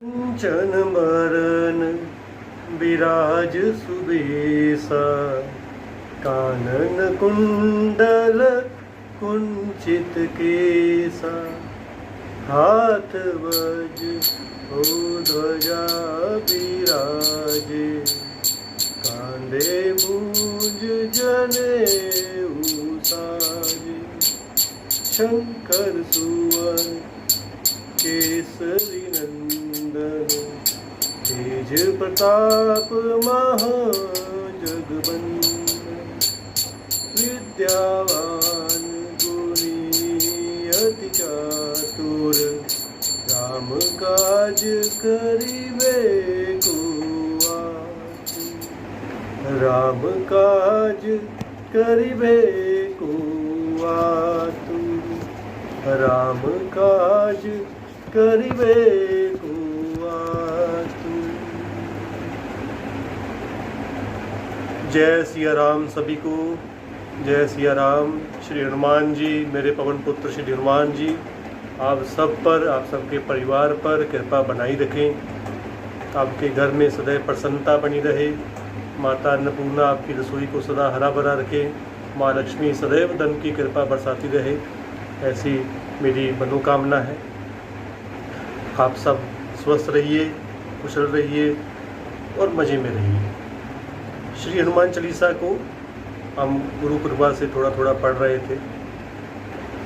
कंचन बरन विराज सुबेसा, कानन कुंडल कुंचित केसा, हाथ वज ओ ध्वजा विराजे, कांधे मूंज जनेऊ साजे, शंकर सुवन केसरी नंदन, तेज प्रताप महाजगबंदन, विद्यावान गुणी अति चातुर, राम काज करिबे को आतुर, राम काज करिबे को आतुर, राम काज करिबे को आतुर। जय सिया राम सभी को, जय सिया राम। श्री हनुमान जी, मेरे पवन पुत्र श्री हनुमान जी आप सब पर, आप सबके परिवार पर कृपा बनाई रखें। आपके घर में सदैव प्रसन्नता बनी रहे। माता अन्नपूर्णा आपकी रसोई को सदा हरा भरा रखे। माँ लक्ष्मी सदैव धन की कृपा बरसाती रहे, ऐसी मेरी मनोकामना है। आप सब स्वस्थ रहिए, कुशल रहिए और मज़े में रहिए। श्री हनुमान चालीसा को हम गुरु कृपा से थोड़ा थोड़ा पढ़ रहे थे,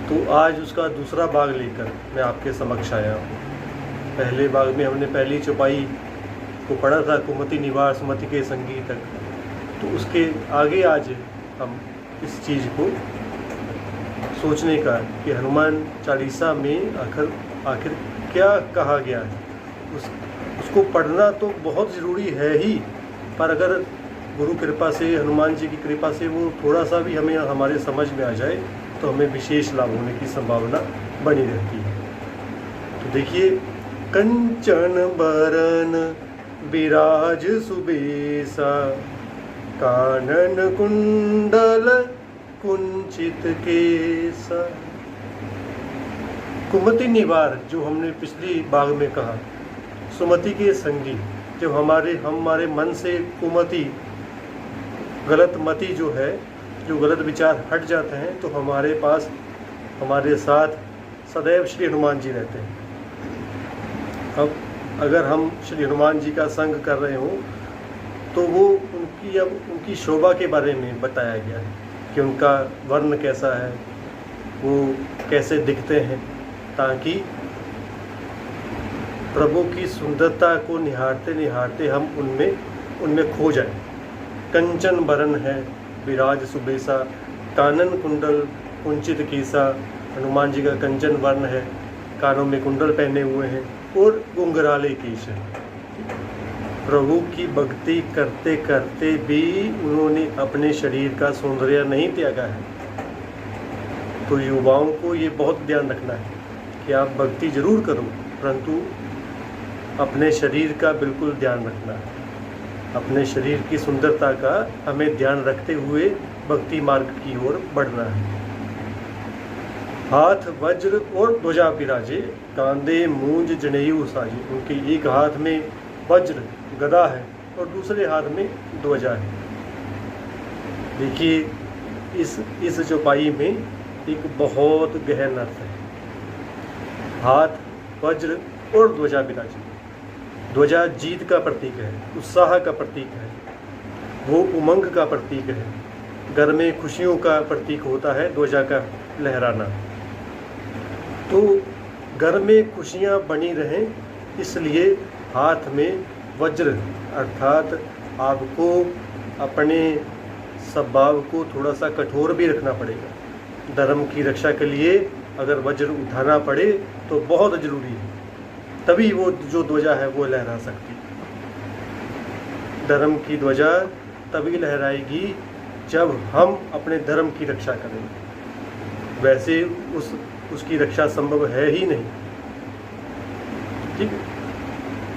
तो आज उसका दूसरा भाग लेकर मैं आपके समक्ष आया हूँ। पहले भाग में हमने पहली चौपाई को पढ़ा था, कुमति निवार सुमति के संगी तक। तो उसके आगे आज हम इस चीज़ को सोचने का कि हनुमान चालीसा में आखिर क्या कहा गया है, उसको पढ़ना तो बहुत ज़रूरी है ही, पर अगर गुरु कृपा से, हनुमान जी की कृपा से वो थोड़ा सा भी हमें हमारे समझ में आ जाए तो हमें विशेष लाभ होने की संभावना बनी रहती है। तो देखिए, कंचन बरन विराज सुबेसा, कानन कुंडल कुंचित केसा। कुमति निवार, जो हमने पिछली भाग में कहा, सुमति के संगी। जब हमारे मन से कुमति, गलत मति जो है, जो गलत विचार हट जाते हैं, तो हमारे पास, हमारे साथ सदैव श्री हनुमान जी रहते हैं। अब अगर हम श्री हनुमान जी का संग कर रहे हों तो वो उनकी शोभा के बारे में बताया गया है कि उनका वर्ण कैसा है, वो कैसे दिखते हैं, ताकि प्रभु की सुंदरता को निहारते निहारते हम उनमें खो जाएं। कंचन बरन है विराज सुबेसा, कानन कुंडल कुंचित केसा। हनुमान जी का कंचन वर्ण है, कानों में कुंडल पहने हुए हैं और घुंघराले केश है। प्रभु की भक्ति करते करते भी उन्होंने अपने शरीर का सौंदर्य नहीं त्यागा है। तो युवाओं को ये बहुत ध्यान रखना है कि आप भक्ति जरूर करो, परंतु अपने शरीर का बिल्कुल ध्यान रखना है। अपने शरीर की सुंदरता का हमें ध्यान रखते हुए भक्ति मार्ग की ओर बढ़ना है। हाथ वज्र और ध्वजा विराजे, कांधे मूंज जनेऊ साजे। उनके एक हाथ में वज्र गदा है और दूसरे हाथ में ध्वजा है। देखिए, इस चौपाई में एक बहुत गहन अर्थ है। हाथ वज्र और ध्वजा विराजे। ध्वजा जीत का प्रतीक है, उत्साह का प्रतीक है, वो उमंग का प्रतीक है। घर में खुशियों का प्रतीक होता है ध्वजा का लहराना। तो घर में खुशियाँ बनी रहें, इसलिए हाथ में वज्र, अर्थात आपको अपने स्वभाव को थोड़ा सा कठोर भी रखना पड़ेगा। धर्म की रक्षा के लिए अगर वज्र उठाना पड़े तो बहुत ज़रूरी है, तभी वो जो ध्वजा है वो लहरा सकती है। धर्म की ध्वजा तभी लहराएगी जब हम अपने धर्म की रक्षा करेंगे। वैसे उसकी रक्षा संभव है ही नहीं। ठीक,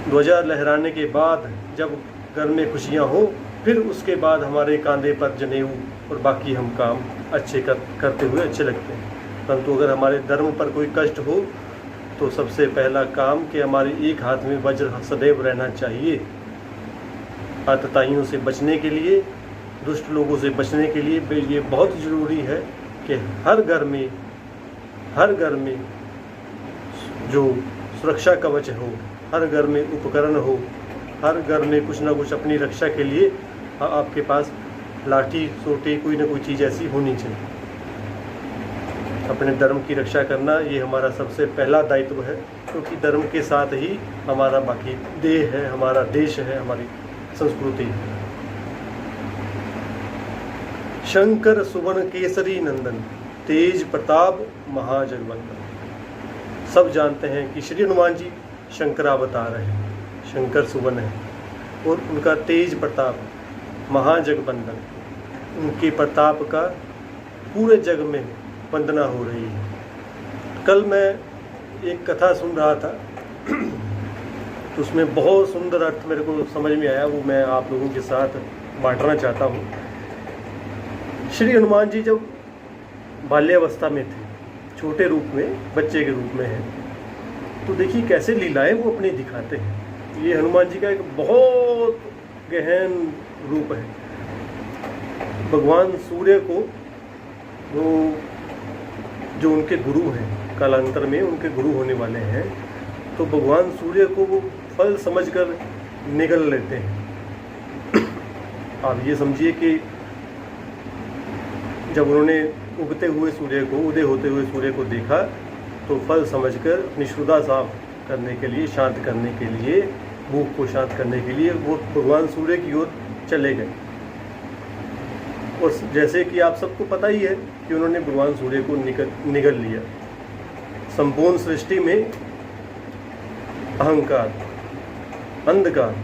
ध्वजा लहराने के बाद जब घर में खुशियाँ हो, फिर उसके बाद हमारे कांधे पर जनेऊ और बाकी हम काम अच्छे करते हुए अच्छे लगते हैं। परंतु अगर हमारे धर्म पर कोई कष्ट हो तो सबसे पहला काम कि हमारे एक हाथ में वज्र सदैव रहना चाहिए। आतताइयों से बचने के लिए, दुष्ट लोगों से बचने के लिए ये बहुत ज़रूरी है कि हर घर में जो सुरक्षा कवच हो, हर घर में उपकरण हो, हर घर में कुछ ना कुछ अपनी रक्षा के लिए आपके पास लाठी सोटी कोई ना कोई चीज़ ऐसी होनी चाहिए। अपने धर्म की रक्षा करना ये हमारा सबसे पहला दायित्व है, क्योंकि धर्म के साथ ही हमारा बाकी देह है, हमारा देश है, हमारी संस्कृति है। शंकर सुवन केसरी नंदन, तेज प्रताप महाजगवंदन। सब जानते हैं कि श्री हनुमान जी शंकरावतार है, शंकर सुवन है, और उनका तेज प्रताप महाजगवंदन, उनके प्रताप का पूरे जग में वंदना हो रही है। कल मैं एक कथा सुन रहा था, तो उसमें बहुत सुंदर अर्थ मेरे को समझ में आया, वो मैं आप लोगों के साथ बांटना चाहता हूँ। श्री हनुमान जी जब बाल्यावस्था में थे, छोटे रूप में, बच्चे के रूप में हैं, तो देखिए कैसे लीलाएं वो अपनी दिखाते हैं। ये हनुमान जी का एक बहुत गहन रूप है। भगवान सूर्य को वो जो उनके गुरु हैं, कालांतर में उनके गुरु होने वाले हैं, तो भगवान सूर्य को वो फल समझकर निगल लेते हैं। आप ये समझिए कि जब उन्होंने उगते हुए सूर्य को, उदय होते हुए सूर्य को देखा, तो फल समझकर अपनी क्षुधा साफ करने के लिए, शांत करने के लिए, भूख को शांत करने के लिए वो भगवान सूर्य की ओर चले गए। और जैसे कि आप सबको पता ही है कि उन्होंने भगवान सूर्य को निगल लिया। संपूर्ण सृष्टि में अहंकार, अंधकार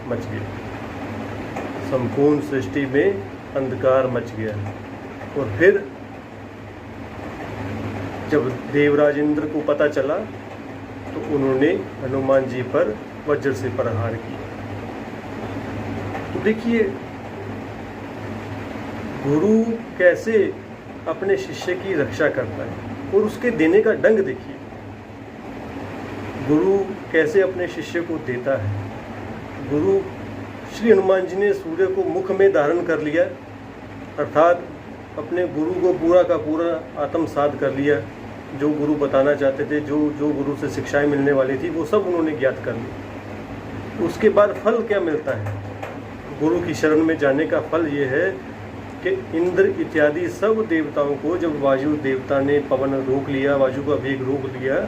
मच गया, संपूर्ण सृष्टि में अंधकार मच गया। और फिर जब देवराज इंद्र को पता चला, तो उन्होंने हनुमान जी पर वज्र से प्रहार किया। तो देखिए गुरु कैसे अपने शिष्य की रक्षा करता है, और उसके देने का ढंग देखिए। गुरु कैसे अपने शिष्य को देता है। गुरु श्री हनुमान जी ने सूर्य को मुख में धारण कर लिया, अर्थात अपने गुरु को पूरा का पूरा आत्मसात कर लिया। जो गुरु बताना चाहते थे, जो गुरु से शिक्षाएं मिलने वाली थी, वो सब उन्होंने ज्ञात कर ली। उसके बाद फल क्या मिलता है? गुरु की शरण में जाने का फल ये है कि इंद्र इत्यादि सब देवताओं को, जब वायु देवता ने पवन रोक लिया, वायु का वेग रोक लिया,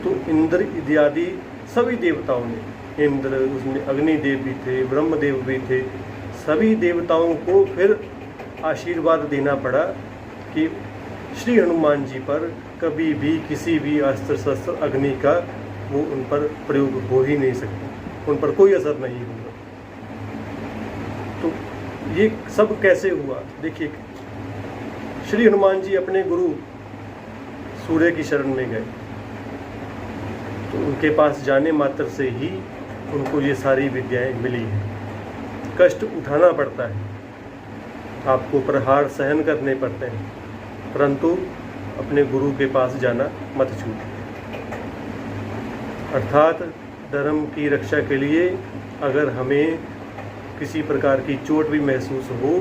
तो इंद्र इत्यादि सभी देवताओं ने, इंद्र, उसमें अग्निदेव भी थे, ब्रह्मदेव भी थे, सभी देवताओं को फिर आशीर्वाद देना पड़ा कि श्री हनुमान जी पर कभी भी किसी भी अस्त्र शस्त्र अग्नि का वो उन पर प्रयोग हो ही नहीं सकता, उन पर कोई असर नहीं होगा। तो ये सब कैसे हुआ? देखिए, श्री हनुमान जी अपने गुरु सूर्य की शरण में गए, तो उनके पास जाने मात्र से ही उनको ये सारी विद्याएं मिली हैं। कष्ट उठाना पड़ता है, आपको प्रहार सहन करने पड़ते हैं, परंतु अपने गुरु के पास जाना मत छूटिए। अर्थात धर्म की रक्षा के लिए अगर हमें किसी प्रकार की चोट भी महसूस हो,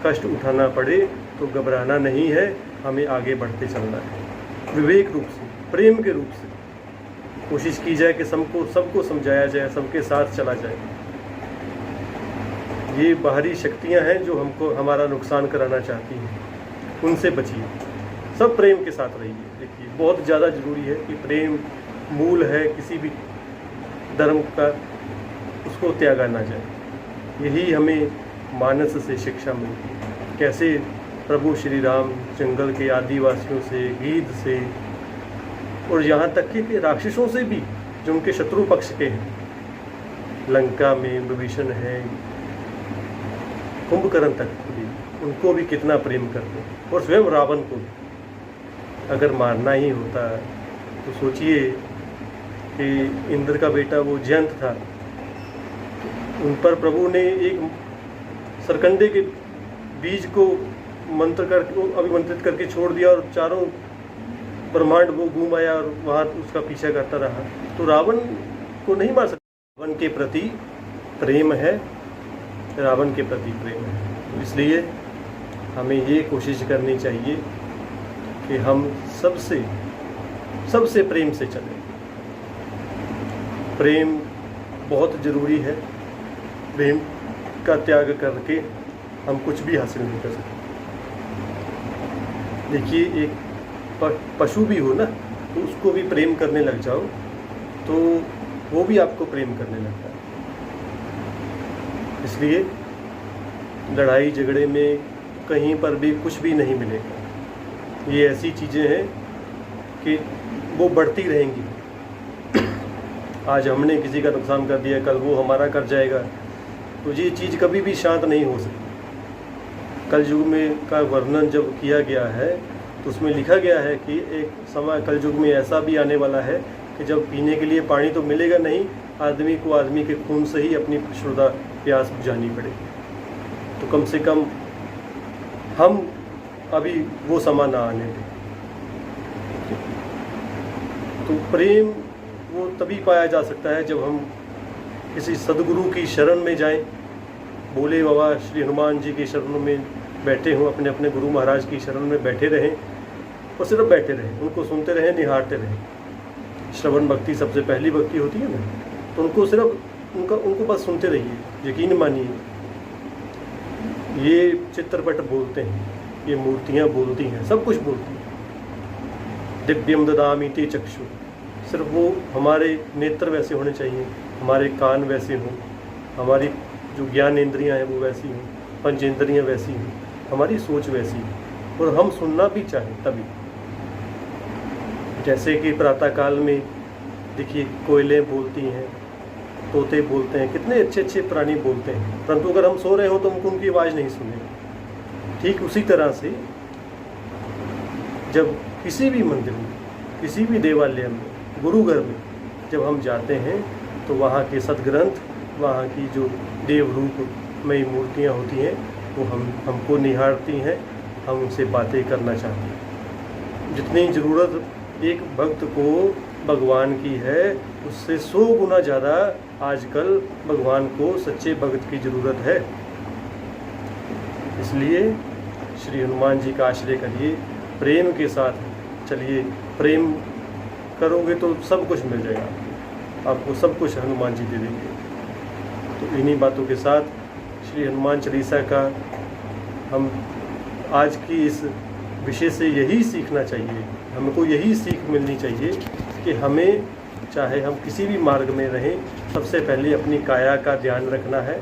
कष्ट उठाना पड़े, तो घबराना नहीं है, हमें आगे बढ़ते चलना है। विवेक रूप से, प्रेम के रूप से कोशिश की जाए कि सबको समझाया जाए, सबके साथ चला जाए। ये बाहरी शक्तियां हैं जो हमको हमारा नुकसान कराना चाहती हैं, उनसे बचिए, सब प्रेम के साथ रहिए। देखिए बहुत ज़्यादा ज़रूरी है कि प्रेम मूल है किसी भी धर्म का, उसको त्यागा ना जाए। यही हमें मानस से शिक्षा मिलती है, कैसे प्रभु श्री राम जंगल के आदिवासियों से, गीध से, और यहाँ तक कि राक्षसों से भी जो उनके शत्रु पक्ष के हैं, लंका में विभीषण है, कुंभकर्ण तक भी, उनको भी कितना प्रेम करते हैं। और स्वयं रावण को भी अगर मारना ही होता तो सोचिए कि इंद्र का बेटा वो जयंत था, उन पर प्रभु ने एक सरकंडे के बीज को मंत्र करके अभिमंत्रित करके छोड़ दिया, और चारों ब्रह्मांड वो घूम आया और वहाँ उसका पीछा करता रहा, तो रावण को नहीं मार सकता। रावण के प्रति प्रेम है, रावण के प्रति प्रेम है। तो इसलिए हमें ये कोशिश करनी चाहिए कि हम सबसे प्रेम से चलें। प्रेम बहुत ज़रूरी है। प्रेम का त्याग करके हम कुछ भी हासिल नहीं कर सकते। देखिए, एक पशु भी हो ना, तो उसको भी प्रेम करने लग जाओ तो वो भी आपको प्रेम करने लगता है। इसलिए लड़ाई झगड़े में कहीं पर भी कुछ भी नहीं मिलेगा। ये ऐसी चीज़ें हैं कि वो बढ़ती रहेंगी। आज हमने किसी का नुकसान कर दिया, कल वो हमारा कर जाएगा, तो ये चीज़ कभी भी शांत नहीं हो सकती। कल युग में का वर्णन जब किया गया है तो उसमें लिखा गया है कि एक समय कल युग में ऐसा भी आने वाला है कि जब पीने के लिए पानी तो मिलेगा नहीं, आदमी को आदमी के खून से ही अपनी शुद्ध प्यास बुझानी पड़ेगी। तो कम से कम हम अभी वो समय ना आने दें। तो प्रेम वो तभी पाया जा सकता है जब हम किसी सदगुरु की शरण में जाएं, भोले बाबा श्री हनुमान जी की शरण में बैठे हों, अपने अपने गुरु महाराज की शरण में बैठे रहें और सिर्फ बैठे रहें, उनको सुनते रहें, निहारते रहें। श्रवण भक्ति सबसे पहली भक्ति होती है ना, तो उनको सिर्फ उनको बस सुनते रहिए। यकीन मानिए, ये चित्रपट बोलते हैं, ये मूर्तियाँ बोलती हैं, सब कुछ बोलती हैं। दिव्यम ददामि ते चक्षु, सिर्फ वो हमारे नेत्र वैसे होने चाहिए, हमारे कान वैसे हों, हमारी जो ज्ञान इंद्रियाँ हैं वो वैसी हों, पंचेंद्रियाँ वैसी हों, हमारी सोच वैसी हो, और हम सुनना भी चाहें तभी। जैसे कि प्रातःकाल में देखिए कोयलें बोलती हैं, तोते बोलते हैं, कितने अच्छे अच्छे प्राणी बोलते हैं, परंतु अगर हम सो रहे हो तो हमको उनकी आवाज़ नहीं सुनेगी। ठीक उसी तरह से जब किसी भी मंदिर में, किसी भी देवालय में, गुरु घर में जब हम जाते हैं तो वहाँ के सदग्रंथ, वहाँ की जो देव रूपमयी मूर्तियाँ होती हैं वो हमको निहारती हैं, हम उनसे बातें करना चाहते हैं। जितनी ज़रूरत एक भक्त को भगवान की है, उससे 100 गुना ज़्यादा आजकल भगवान को सच्चे भक्त की ज़रूरत है। इसलिए श्री हनुमान जी का आश्रय करिए, प्रेम के साथ चलिए। प्रेम करोगे तो सब कुछ मिल जाएगा आपको, सब कुछ हनुमान जी दे देंगे। तो इन्हीं बातों के साथ श्री हनुमान चालीसा का हम आज की इस विषय से यही सीखना चाहिए, हमको यही सीख मिलनी चाहिए कि हमें, चाहे हम किसी भी मार्ग में रहें, सबसे पहले अपनी काया का ध्यान रखना है।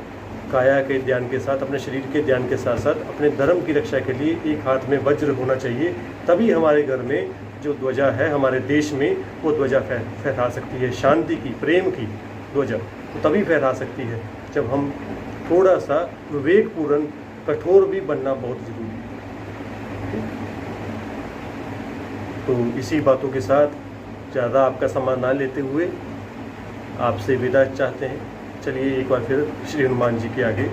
काया के ध्यान के साथ, अपने शरीर के ध्यान के साथ साथ अपने धर्म की रक्षा के लिए एक हाथ में वज्र होना चाहिए। तभी हमारे घर में जो ध्वजा है, हमारे देश में, वो ध्वजा फहरा सकती है। शांति की, प्रेम की ध्वजा तो तभी फहरा सकती है जब हम थोड़ा सा विवेकपूर्ण, कठोर भी बनना बहुत ज़रूरी है। तो इसी बातों के साथ ज़्यादा आपका समय ना लेते हुए आपसे विदा चाहते हैं। चलिए एक बार फिर श्री हनुमान जी के आगे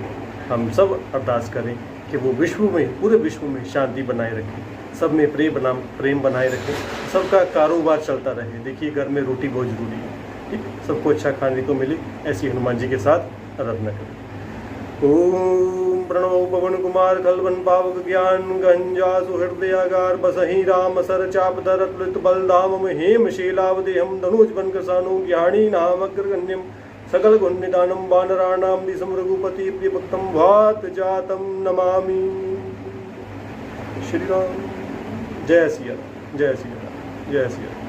हम सब अरदास करें कि वो विश्व में, पूरे विश्व में शांति बनाए रखें, सब में प्रेम बनाए रखें, सबका कारोबार चलता रहे। देखिए, घर में रोटी बहुत ज़रूरी है, ठीक, सबको अच्छा खाने को मिले, ऐसी हनुमान जी के साथ आराधना करें। ओम प्रणव पवन कुमार खलवन पावक ज्ञान गंजासु हृदयागार बसहि राम सर चाप धरत बलधाम हेम शीलावदेहम धनुज बन कृसानु ज्ञानी नाम अग्रगण्यम सकल गुण निदानम वानराणाम दिशम रघुपति प्रिय भक्तम भात जातम नमामि। श्री राम। जय सिया राम, जय सिया राम, जय सिया राम।